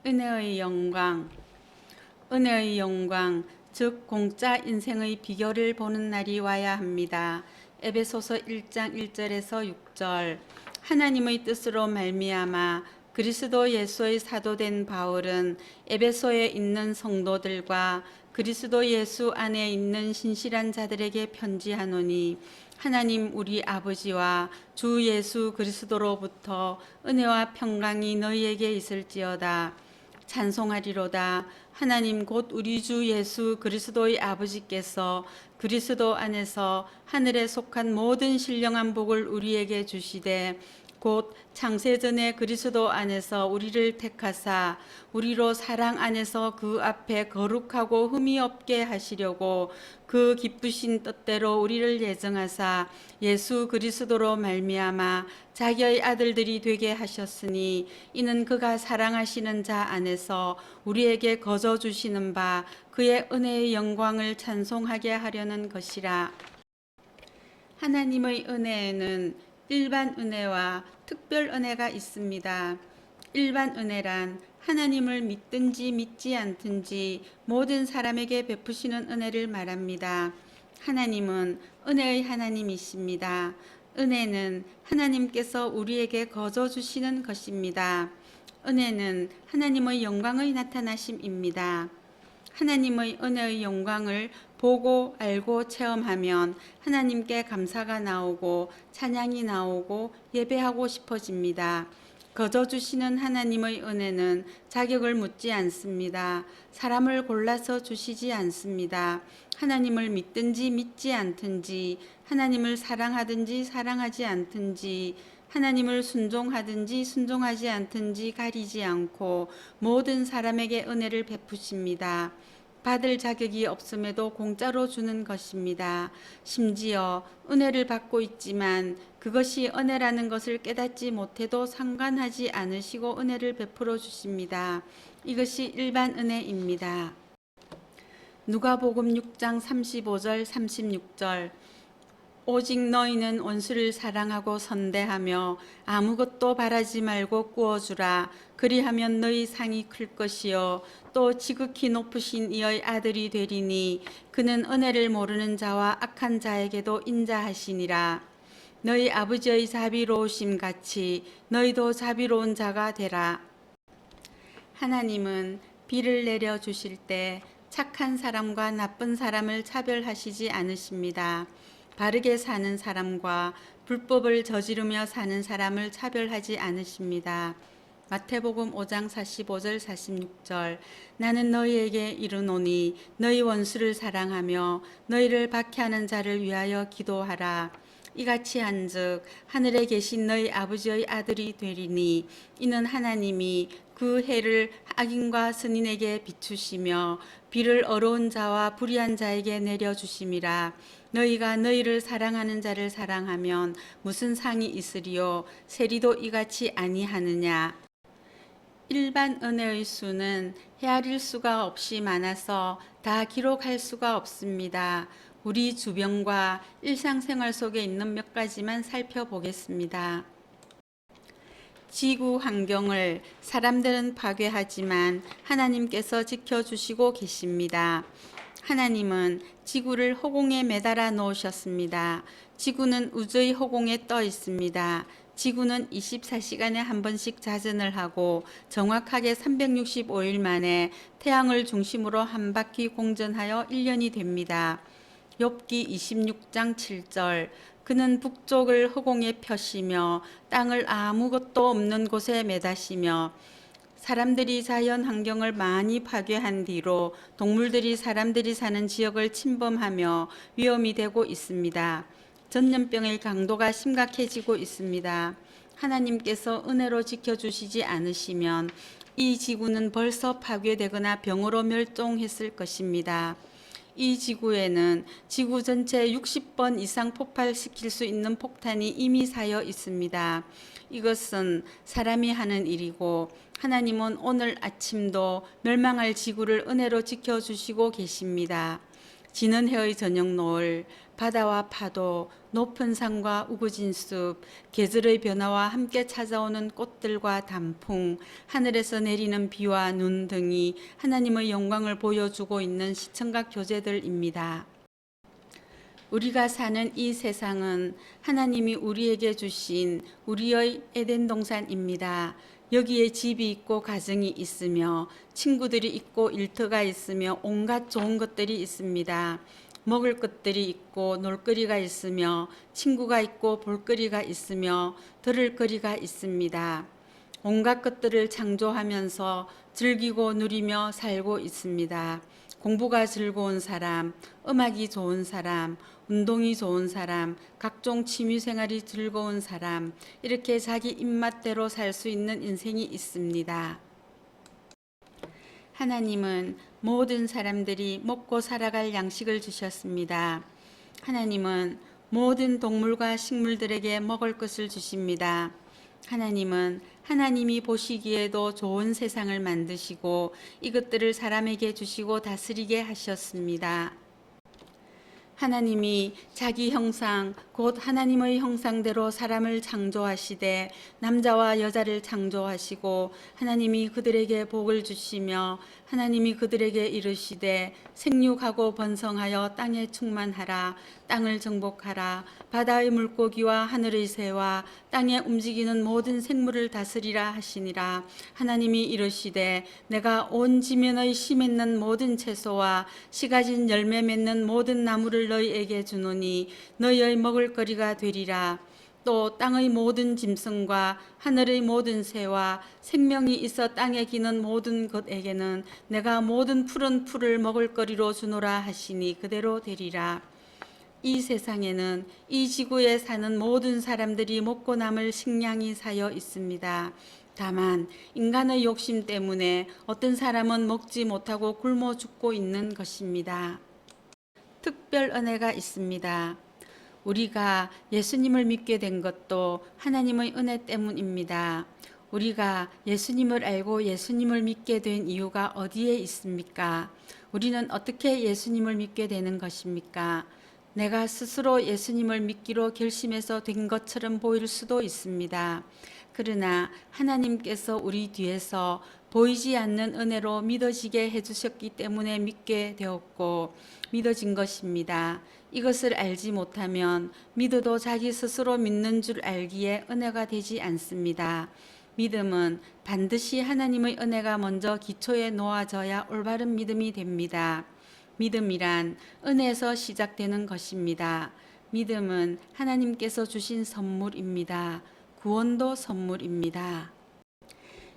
은혜의 영광, 은혜의 영광, 즉 공짜 인생의 비결을 보는 날이 와야 합니다. 에베소서 1장 1절에서 6절. 하나님의 뜻으로 말미암아 그리스도 예수의 사도된 바울은 에베소에 있는 성도들과 그리스도 예수 안에 있는 신실한 자들에게 편지하노니 하나님 우리 아버지와 주 예수 그리스도로부터 은혜와 평강이 너희에게 있을지어다. 찬송하리로다. 하나님 곧 우리 주 예수 그리스도의 아버지께서 그리스도 안에서 하늘에 속한 모든 신령한 복을 우리에게 주시되 곧 창세전에 그리스도 안에서 우리를 택하사 우리로 사랑 안에서 그 앞에 거룩하고 흠이 없게 하시려고 그 기쁘신 뜻대로 우리를 예정하사 예수 그리스도로 말미암아 자기의 아들들이 되게 하셨으니 이는 그가 사랑하시는 자 안에서 우리에게 거저 주시는 바 그의 은혜의 영광을 찬송하게 하려는 것이라. 하나님의 은혜에는 일반 은혜와 특별 은혜가 있습니다. 일반 은혜란 하나님을 믿든지 믿지 않든지 모든 사람에게 베푸시는 은혜를 말합니다. 하나님은 은혜의 하나님이십니다. 은혜는 하나님께서 우리에게 거저 주시는 것입니다. 은혜는 하나님의 영광의 나타나심입니다. 하나님의 은혜의 영광을 보고 알고 체험하면 하나님께 감사가 나오고 찬양이 나오고 예배하고 싶어집니다. 거저 주시는 하나님의 은혜는 자격을 묻지 않습니다. 사람을 골라서 주시지 않습니다. 하나님을 믿든지 믿지 않든지, 하나님을 사랑하든지 사랑하지 않든지, 하나님을 순종하든지 순종하지 않든지 가리지 않고 모든 사람에게 은혜를 베푸십니다. 받을 자격이 없음에도 공짜로 주는 것입니다. 심지어 은혜를 받고 있지만 그것이 은혜라는 것을 깨닫지 못해도 상관하지 않으시고 은혜를 베풀어 주십니다. 이것이 일반 은혜입니다. 누가복음 6장 35절 36절. 오직 너희는 원수를 사랑하고 선대하며 아무것도 바라지 말고 구워주라. 그리하면 너희 상이 클 것이요 또 지극히 높으신 이의 아들이 되리니 그는 은혜를 모르는 자와 악한 자에게도 인자하시니라. 너희 아버지의 자비로우심 같이 너희도 자비로운 자가 되라. 하나님은 비를 내려 주실 때 착한 사람과 나쁜 사람을 차별하시지 않으십니다. 바르게 사는 사람과 불법을 저지르며 사는 사람을 차별하지 않으십니다. 마태복음 5장 45절 46절. 나는 너희에게 이르노니 너희 원수를 사랑하며 너희를 박해하는 자를 위하여 기도하라. 이같이 한즉 하늘에 계신 너희 아버지의 아들이 되리니 이는 하나님이 그 해를 악인과 선인에게 비추시며 비를 어려운 자와 불의한 자에게 내려주심이라. 너희가 너희를 사랑하는 자를 사랑하면 무슨 상이 있으리요? 세리도 이같이 아니하느냐? 일반 은혜의 수는 헤아릴 수가 없이 많아서 다 기록할 수가 없습니다. 우리 주변과 일상생활 속에 있는 몇 가지만 살펴보겠습니다. 지구 환경을 사람들은 파괴하지만 하나님께서 지켜주시고 계십니다. 하나님은 지구를 허공에 매달아 놓으셨습니다. 지구는 우주의 허공에 떠 있습니다. 지구는 24시간에 한 번씩 자전을 하고 정확하게 365일 만에 태양을 중심으로 한 바퀴 공전하여 1년이 됩니다. 욥기 26장 7절. 그는 북쪽을 허공에 펴시며 땅을 아무것도 없는 곳에 매다시며. 사람들이 자연 환경을 많이 파괴한 뒤로 동물들이 사람들이 사는 지역을 침범하며 위험이 되고 있습니다. 전염병의 강도가 심각해지고 있습니다. 하나님께서 은혜로 지켜주시지 않으시면 이 지구는 벌써 파괴되거나 병으로 멸종했을 것입니다. 이 지구에는 지구 전체 60번 이상 폭발시킬 수 있는 폭탄이 이미 쌓여 있습니다. 이것은 사람이 하는 일이고 하나님은 오늘 아침도 멸망할 지구를 은혜로 지켜주시고 계십니다. 지는 해의 저녁 노을, 바다와 파도, 높은 산과 우거진 숲, 계절의 변화와 함께 찾아오는 꽃들과 단풍, 하늘에서 내리는 비와 눈 등이 하나님의 영광을 보여주고 있는 시청각 교재들입니다. 우리가 사는 이 세상은 하나님이 우리에게 주신 우리의 에덴 동산입니다. 여기에 집이 있고 가정이 있으며 친구들이 있고 일터가 있으며 온갖 좋은 것들이 있습니다. 먹을 것들이 있고 놀거리가 있으며 친구가 있고 볼거리가 있으며 들을 거리가 있습니다. 온갖 것들을 창조하면서 즐기고 누리며 살고 있습니다. 공부가 즐거운 사람, 음악이 좋은 사람, 운동이 좋은 사람, 각종 취미생활이 즐거운 사람, 이렇게 자기 입맛대로 살 수 있는 인생이 있습니다. 하나님은 모든 사람들이 먹고 살아갈 양식을 주셨습니다. 하나님은 모든 동물과 식물들에게 먹을 것을 주십니다. 하나님은 하나님이 보시기에도 좋은 세상을 만드시고 이것들을 사람에게 주시고 다스리게 하셨습니다. 하나님이 자기 형상 곧 하나님의 형상대로 사람을 창조하시되 남자와 여자를 창조하시고 하나님이 그들에게 복을 주시며 하나님이 그들에게 이르시되 생육하고 번성하여 땅에 충만하라. 땅을 정복하라. 바다의 물고기와 하늘의 새와 땅에 움직이는 모든 생물을 다스리라 하시니라. 하나님이 이르시되 내가 온 지면의 씨 맺는 모든 채소와 씨 가진 열매 맺는 모든 나무를 너희에게 주노니 너희의 먹을 거리가 되리라. 또 땅의 모든 짐승과 하늘의 모든 새와 생명이 있어 땅에 기는 모든 것에게는 내가 모든 푸른 풀을 먹을 거리로 주노라 하시니 그대로 되리라. 이 세상에는 이 지구에 사는 모든 사람들이 먹고 남을 식량이 쌓여 있습니다. 다만 인간의 욕심 때문에 어떤 사람은 먹지 못하고 굶어 죽고 있는 것입니다. 특별 은혜가 있습니다. 우리가 예수님을 믿게 된 것도 하나님의 은혜 때문입니다. 우리가 예수님을 알고 예수님을 믿게 된 이유가 어디에 있습니까? 우리는 어떻게 예수님을 믿게 되는 것입니까? 내가 스스로 예수님을 믿기로 결심해서 된 것처럼 보일 수도 있습니다. 그러나 하나님께서 우리 뒤에서 보이지 않는 은혜로 믿어지게 해주셨기 때문에 믿게 되었고 믿어진 것입니다. 이것을 알지 못하면 믿어도 자기 스스로 믿는 줄 알기에 은혜가 되지 않습니다. 믿음은 반드시 하나님의 은혜가 먼저 기초에 놓아져야 올바른 믿음이 됩니다. 믿음이란 은혜에서 시작되는 것입니다. 믿음은 하나님께서 주신 선물입니다. 구원도 선물입니다.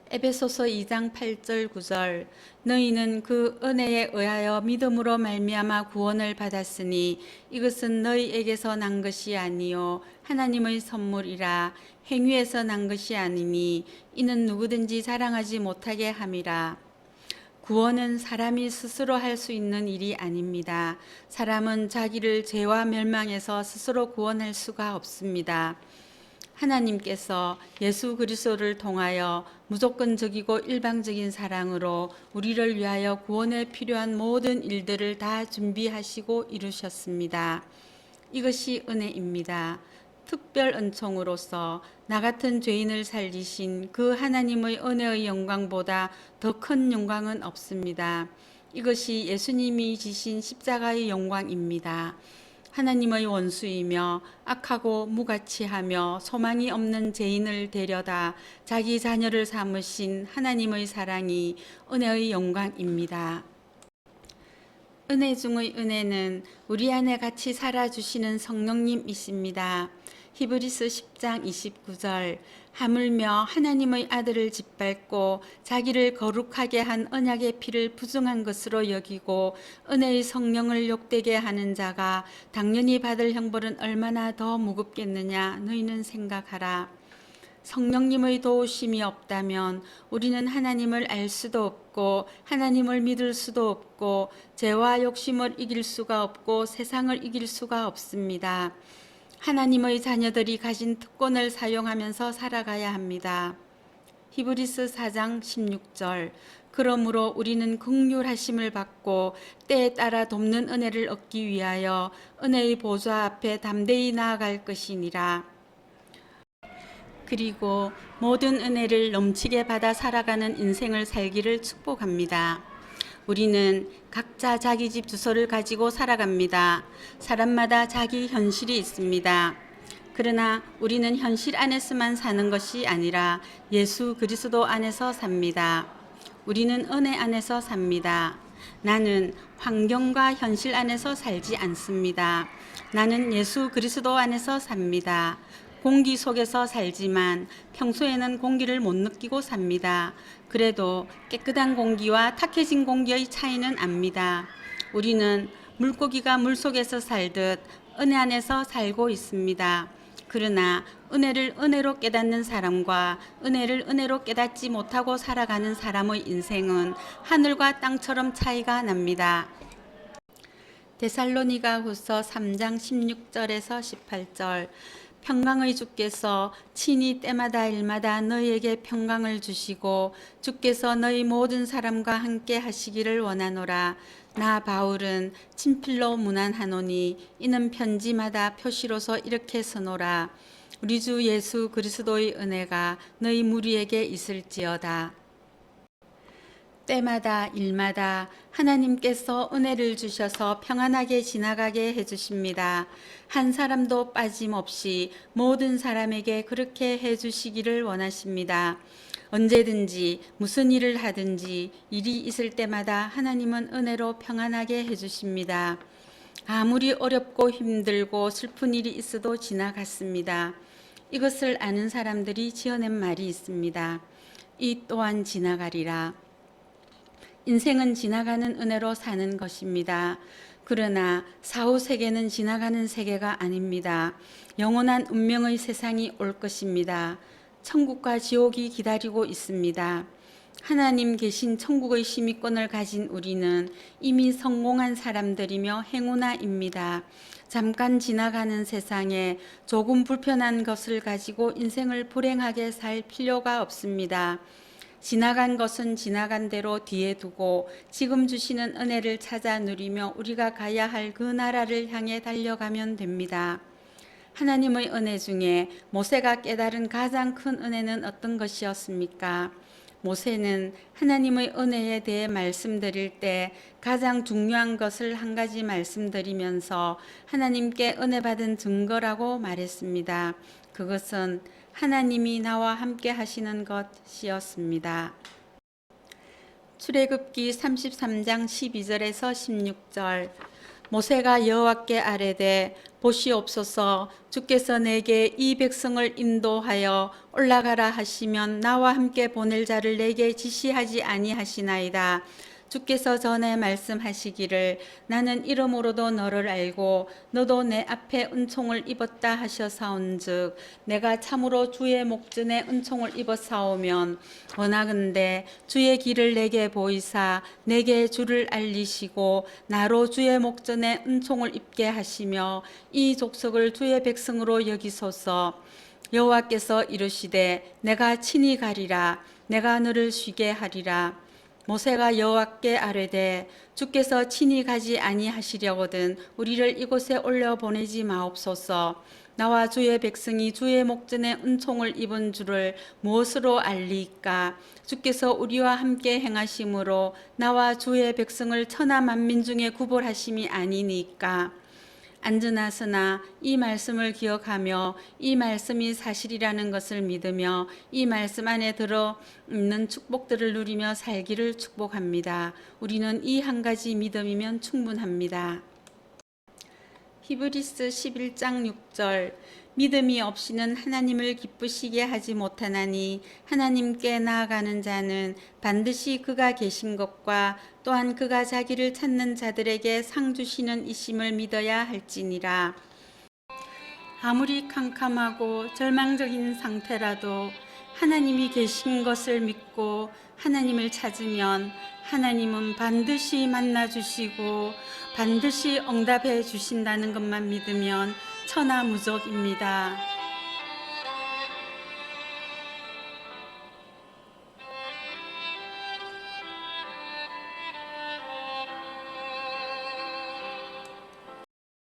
에베소서 2장 8절 9절 너희는 그 은혜에 의하여 믿음으로 말미암아 구원을 받았으니 이것은 너희에게서 난 것이 아니요 하나님의 선물이라. 행위에서 난 것이 아니니 이는 누구든지 자랑하지 못하게 함이라. 구원은 사람이 스스로 할 수 있는 일이 아닙니다. 사람은 자기를 죄와 멸망에서 스스로 구원할 수가 없습니다. 하나님께서 예수 그리스도를 통하여 무조건적이고 일방적인 사랑으로 우리를 위하여 구원에 필요한 모든 일들을 다 준비하시고 이루셨습니다. 이것이 은혜입니다. 특별 은총으로서 나 같은 죄인을 살리신 그 하나님의 은혜의 영광보다 더 큰 영광은 없습니다. 이것이 예수님이 지신 십자가의 영광입니다. 하나님의 원수이며 악하고 무가치하며 소망이 없는 죄인을 데려다 자기 자녀를 삼으신 하나님의 사랑이 은혜의 영광입니다. 은혜 중의 은혜는 우리 안에 같이 살아주시는 성령님이십니다. 히브리서 10장 29절 하물며 하나님의 아들을 짓밟고 자기를 거룩하게 한 언약의 피를 부정한 것으로 여기고 은혜의 성령을 욕되게 하는 자가 당연히 받을 형벌은 얼마나 더 무겁겠느냐 너희는 생각하라. 성령님의 도우심이 없다면 우리는 하나님을 알 수도 없고 하나님을 믿을 수도 없고 죄와 욕심을 이길 수가 없고 세상을 이길 수가 없습니다. 하나님의 자녀들이 가진 특권을 사용하면서 살아가야 합니다. 히브리서 4장 16절. 그러므로 우리는 긍휼하심을 받고 때에 따라 돕는 은혜를 얻기 위하여 은혜의 보좌 앞에 담대히 나아갈 것이니라. 그리고 모든 은혜를 넘치게 받아 살아가는 인생을 살기를 축복합니다. 우리는 각자 자기 집 주소를 가지고 살아갑니다. 사람마다 자기 현실이 있습니다. 그러나 우리는 현실 안에서만 사는 것이 아니라 예수 그리스도 안에서 삽니다. 우리는 은혜 안에서 삽니다. 나는 환경과 현실 안에서 살지 않습니다. 나는 예수 그리스도 안에서 삽니다. 공기 속에서 살지만 평소에는 공기를 못 느끼고 삽니다. 그래도 깨끗한 공기와 탁해진 공기의 차이는 압니다. 우리는 물고기가 물속에서 살듯 은혜 안에서 살고 있습니다. 그러나 은혜를 은혜로 깨닫는 사람과 은혜를 은혜로 깨닫지 못하고 살아가는 사람의 인생은 하늘과 땅처럼 차이가 납니다. 데살로니가후서 3장 16절에서 18절. 평강의 주께서 친히 때마다 일마다 너희에게 평강을 주시고 주께서 너희 모든 사람과 함께 하시기를 원하노라. 나 바울은 친필로 문안하노니 이는 편지마다 표시로서 이렇게 써노라. 우리 주 예수 그리스도의 은혜가 너희 무리에게 있을지어다. 때마다 일마다 하나님께서 은혜를 주셔서 평안하게 지나가게 해주십니다. 한 사람도 빠짐없이 모든 사람에게 그렇게 해주시기를 원하십니다. 언제든지 무슨 일을 하든지 일이 있을 때마다 하나님은 은혜로 평안하게 해주십니다. 아무리 어렵고 힘들고 슬픈 일이 있어도 지나갔습니다. 이것을 아는 사람들이 지어낸 말이 있습니다. 이 또한 지나가리라. 인생은 지나가는 은혜로 사는 것입니다. 그러나 사후 세계는 지나가는 세계가 아닙니다. 영원한 운명의 세상이 올 것입니다. 천국과 지옥이 기다리고 있습니다. 하나님 계신 천국의 심의권을 가진 우리는 이미 성공한 사람들이며 행운아입니다. 잠깐 지나가는 세상에 조금 불편한 것을 가지고 인생을 불행하게 살 필요가 없습니다. 지나간 것은 지나간 대로 뒤에 두고 지금 주시는 은혜를 찾아 누리며 우리가 가야 할 그 나라를 향해 달려가면 됩니다. 하나님의 은혜 중에 모세가 깨달은 가장 큰 은혜는 어떤 것이었습니까? 모세는 하나님의 은혜에 대해 말씀드릴 때 가장 중요한 것을 한 가지 말씀드리면서 하나님께 은혜 받은 증거라고 말했습니다. 그것은 하나님이 나와 함께 하시는 것이었습니다. 출애굽기 33장 12절에서 16절. 모세가 여호와께 아뢰되 보시옵소서 주께서 내게 이 백성을 인도하여 올라가라 하시면 나와 함께 보낼 자를 내게 지시하지 아니하시나이다. 주께서 전에 말씀하시기를 나는 이름으로도 너를 알고 너도 내 앞에 은총을 입었다 하셔사온즉 내가 참으로 주의 목전에 은총을 입었사오면 원하건대 주의 길을 내게 보이사 내게 주를 알리시고 나로 주의 목전에 은총을 입게 하시며 이 족속을 주의 백성으로 여기소서. 여호와께서 이르시되 내가 친히 가리라. 내가 너를 쉬게 하리라. 모세가 여호와께 아뢰되 주께서 친히 가지 아니하시려거든 우리를 이곳에 올려 보내지 마옵소서. 나와 주의 백성이 주의 목전에 은총을 입은 줄을 무엇으로 알리이까? 주께서 우리와 함께 행하심으로 나와 주의 백성을 천하 만민 중에 구별하심이 아니니까. 안전하으나 이 말씀을 기억하며 이 말씀이 사실이라는 것을 믿으며 이 말씀 안에 들어 있는 축복들을 누리며 살기를 축복합니다. 우리는 이 한 가지 믿음이면 충분합니다. 히브리서 11장 6절. 믿음이 없이는 하나님을 기쁘시게 하지 못하나니 하나님께 나아가는 자는 반드시 그가 계신 것과 또한 그가 자기를 찾는 자들에게 상 주시는 이심을 믿어야 할지니라. 아무리 캄캄하고 절망적인 상태라도 하나님이 계신 것을 믿고 하나님을 찾으면 하나님은 반드시 만나주시고 반드시 응답해 주신다는 것만 믿으면 천하무적입니다.